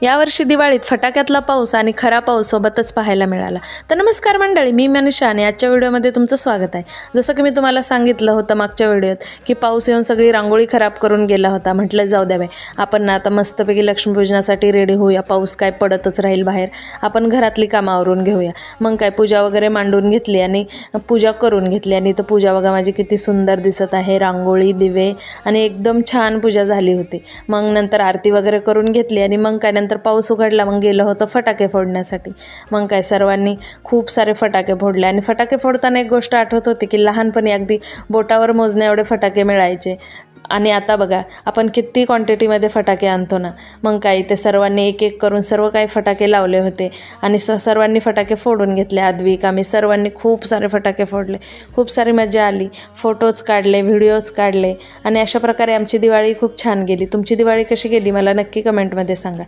यावर्षी दिवाळीत फटाक्यातला पाऊस आणि खरा पाऊस सोबतच पाहायला मिळाला। तर नमस्कार मंडळी, मी मनीषा आणि आजच्या व्हिडिओमध्ये तुमचं स्वागत आहे। जसं की मी तुम्हाला सांगितलं होतं मागच्या व्हिडिओत की पाऊस येऊन सगळी रांगोळी खराब करून गेला होता। म्हटलं जाऊ द्या बाई, आपण ना आता मस्तपैकी लक्ष्मीपूजनासाठी रेडी होऊया। पाऊस काय पडतच राहील बाहेर, आपण घरातली कामं आवरून घेऊया। मग काय पूजा वगैरे मांडून घेतली आणि पूजा करून घेतली। आणि तर पूजा बघा माझी किती सुंदर दिसत आहे, रांगोळी, दिवे आणि एकदम छान पूजा झाली होती। मग नंतर आरती वगैरे करून घेतली आणि मग काय नंतर पाऊस उघडला, मग गेलं होतं फटाके फोडण्यासाठी। मग काय सर्वांनी खूप सारे फटाके फोडले आणि फटाके फोडताना एक गोष्ट आठवत होती की लहानपणी अगदी बोटावर मोजण्या एवढे फटाके मिळायचे आणि आता बघा आपण किती क्वांटिटीमध्ये फटाके आणतो ना। मग काय ते सर्वांनी एक एक करून सर्व काही फटाके लावले होते आणि सर्वांनी फटाके फोडून घेतले। आद्विक आम्ही सर्वांनी खूप सारे फटाके फोडले, खूप सारी मजा आली, फोटोज काढले, व्हिडिओज काढले आणि अशा प्रकारे आमची दिवाळी खूप छान गेली। तुमची दिवाळी कशी गेली मला नक्की कमेंटमध्ये सांगा।